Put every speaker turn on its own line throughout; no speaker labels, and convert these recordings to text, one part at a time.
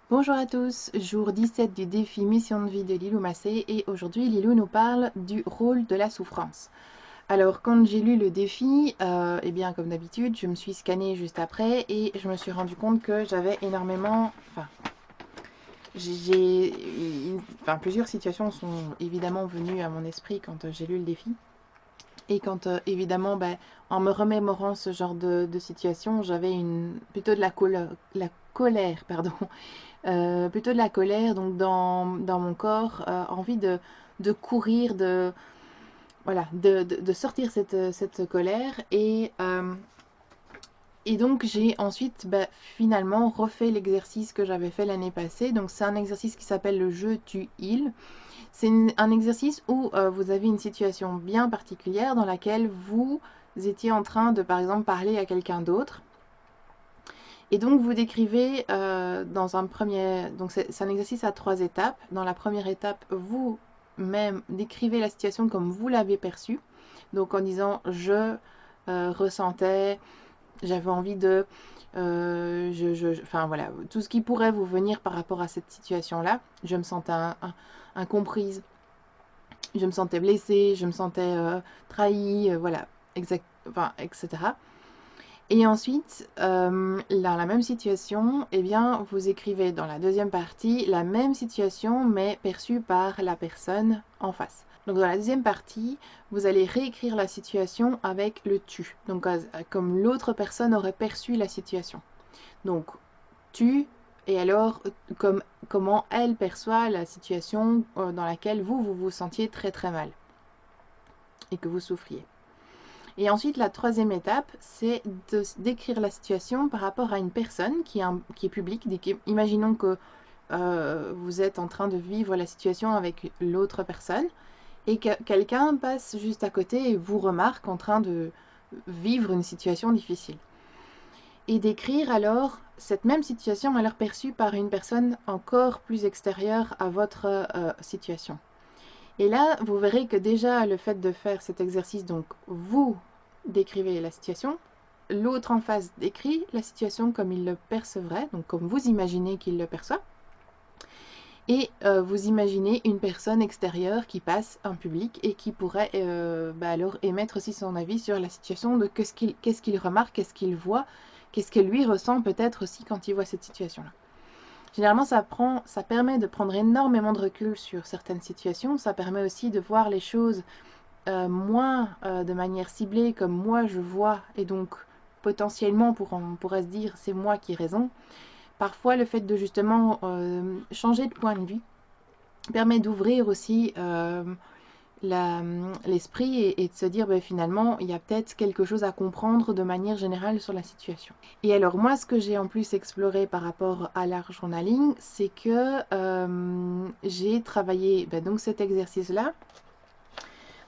Bonjour à tous, jour 17 du défi Mission de vie de Lilou Massé et aujourd'hui Lilou nous parle du rôle de la souffrance. Alors quand j'ai lu le défi, eh bien comme d'habitude, je me suis scannée juste après et je me suis rendu compte que j'avais énormément... plusieurs situations sont évidemment venues à mon esprit quand j'ai lu le défi. Et quand évidemment, en me remémorant ce genre de situation, j'avais plutôt de la colère, pardon, plutôt de la colère, donc dans mon corps, envie de courir, voilà, de sortir cette colère. Et donc j'ai ensuite finalement refait l'exercice que j'avais fait l'année passée. Donc c'est un exercice qui s'appelle le jeu tu heal. C'est un exercice où vous avez une situation bien particulière dans laquelle vous étiez en train de par exemple parler à quelqu'un d'autre. Et donc vous décrivez dans un premier... Donc c'est un exercice à 3 étapes. Dans la première étape, vous-même décrivez la situation comme vous l'avez perçue. Donc en disant je ressentais, j'avais envie de... enfin voilà, tout ce qui pourrait vous venir par rapport à cette situation-là. Je me sentais incomprise, je me sentais blessée, je me sentais trahie, voilà, etc. Et ensuite, dans la même situation, eh bien, vous écrivez dans la deuxième partie la même situation, mais perçue par la personne en face. Donc dans la deuxième partie, vous allez réécrire la situation avec le tu. Donc comme l'autre personne aurait perçu la situation. Donc tu, et alors comment elle perçoit la situation dans laquelle vous vous sentiez très très mal et que vous souffriez. Et ensuite, la troisième étape, c'est de décrire la situation par rapport à une personne qui est publique. Imaginons que vous êtes en train de vivre la situation avec l'autre personne et que quelqu'un passe juste à côté et vous remarque en train de vivre une situation difficile. Et décrire alors cette même situation alors perçue par une personne encore plus extérieure à votre situation. Et là, vous verrez que déjà le fait de faire cet exercice, donc vous décrivez la situation, l'autre en face décrit la situation comme il le percevrait, donc comme vous imaginez qu'il le perçoit, et vous imaginez une personne extérieure qui passe en public et qui pourrait alors émettre aussi son avis sur la situation, de qu'est-ce qu'il remarque, qu'est-ce qu'il voit, qu'est-ce que lui ressent peut-être aussi quand il voit cette situation-là. Généralement, ça permet de prendre énormément de recul sur certaines situations. Ça permet aussi de voir les choses moins de manière ciblée, comme moi je vois, et donc potentiellement on pourrait se dire c'est moi qui ai raison. Parfois, le fait de justement changer de point de vue permet d'ouvrir aussi l'esprit et de se dire finalement il y a peut-être quelque chose à comprendre de manière générale sur la situation. Et alors moi ce que j'ai en plus exploré par rapport à l'art journaling, c'est que j'ai travaillé donc cet exercice-là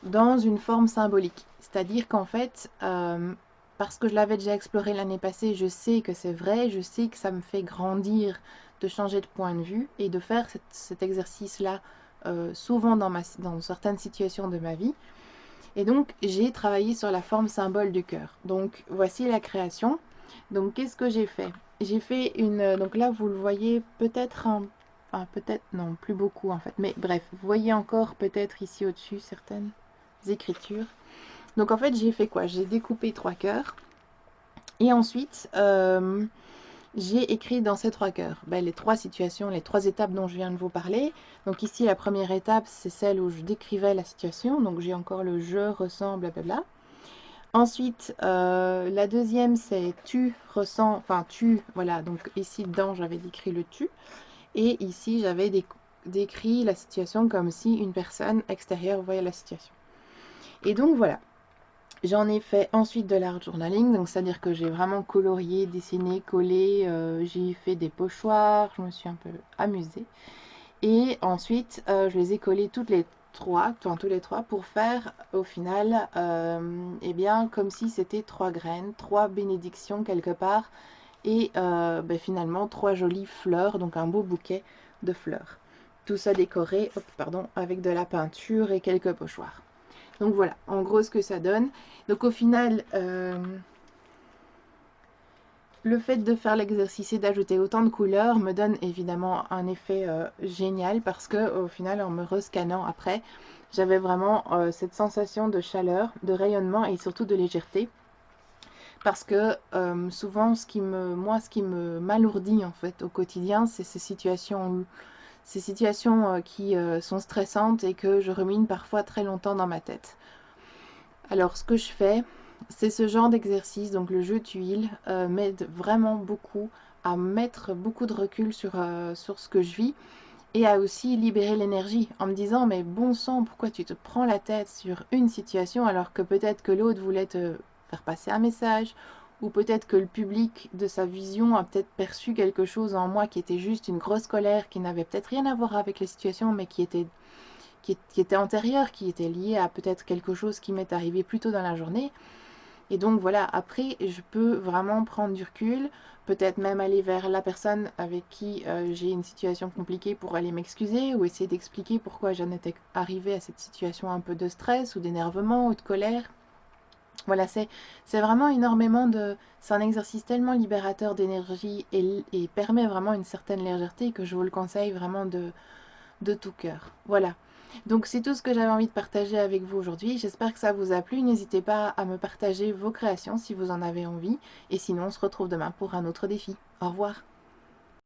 dans une forme symbolique. C'est-à-dire qu'en fait, parce que je l'avais déjà exploré l'année passée, je sais que c'est vrai, je sais que ça me fait grandir de changer de point de vue et de faire cet exercice-là souvent dans certaines situations de ma vie. Et donc, j'ai travaillé sur la forme symbole du cœur. Donc, voici la création. Donc, qu'est-ce que j'ai fait? J'ai fait une... Donc là, vous le voyez peut-être peut-être, non, plus beaucoup en fait. Mais bref, vous voyez encore peut-être ici au-dessus certaines écritures. Donc en fait, j'ai fait quoi? J'ai découpé 3 cœurs. Et ensuite, j'ai écrit dans ces 3 cœurs les 3 situations, les 3 étapes dont je viens de vous parler. Donc ici, la première étape, c'est celle où je décrivais la situation. Donc j'ai encore le je, ressens, blablabla. Ensuite, la deuxième, c'est tu ressens, enfin tu, voilà. Donc ici, dedans, j'avais décrit le tu. Et ici, j'avais décrit la situation comme si une personne extérieure voyait la situation. Et donc voilà. J'en ai fait ensuite de l'art journaling, donc c'est-à-dire que j'ai vraiment colorié, dessiné, collé, j'ai fait des pochoirs, je me suis un peu amusée. Et ensuite, je les ai collés tous les trois, pour faire au final, eh bien, comme si c'était 3 graines, 3 bénédictions quelque part, et finalement 3 jolies fleurs, donc un beau bouquet de fleurs. Tout ça décoré, avec de la peinture et quelques pochoirs. Donc voilà, en gros ce que ça donne. Donc au final, Le fait de faire l'exercice et d'ajouter autant de couleurs me donne évidemment un effet génial parce que au final, en me rescannant après, j'avais vraiment cette sensation de chaleur, de rayonnement et surtout de légèreté. Parce que souvent, ce qui me m'alourdit en fait au quotidien, c'est ces situations qui sont stressantes et que je rumine parfois très longtemps dans ma tête. Alors, ce que je fais, c'est ce genre d'exercice, donc le jeu tuile, m'aide vraiment beaucoup à mettre beaucoup de recul sur ce que je vis et à aussi libérer l'énergie en me disant mais bon sang, pourquoi tu te prends la tête sur une situation alors que peut-être que l'autre voulait te faire passer un message ou peut-être que le public de sa vision a peut-être perçu quelque chose en moi qui était juste une grosse colère qui n'avait peut-être rien à voir avec les situations mais qui était antérieure, qui était liée à peut-être quelque chose qui m'est arrivé plus tôt dans la journée. Et donc voilà, après, je peux vraiment prendre du recul, peut-être même aller vers la personne avec qui j'ai une situation compliquée pour aller m'excuser ou essayer d'expliquer pourquoi j'en étais arrivée à cette situation un peu de stress ou d'énervement ou de colère. Voilà, c'est vraiment énormément de... C'est un exercice tellement libérateur d'énergie et permet vraiment une certaine légèreté que je vous le conseille vraiment de tout cœur. Voilà. Donc c'est tout ce que j'avais envie de partager avec vous aujourd'hui. J'espère que ça vous a plu. N'hésitez pas à me partager vos créations si vous en avez envie. Et sinon, on se retrouve demain pour un autre défi. Au revoir.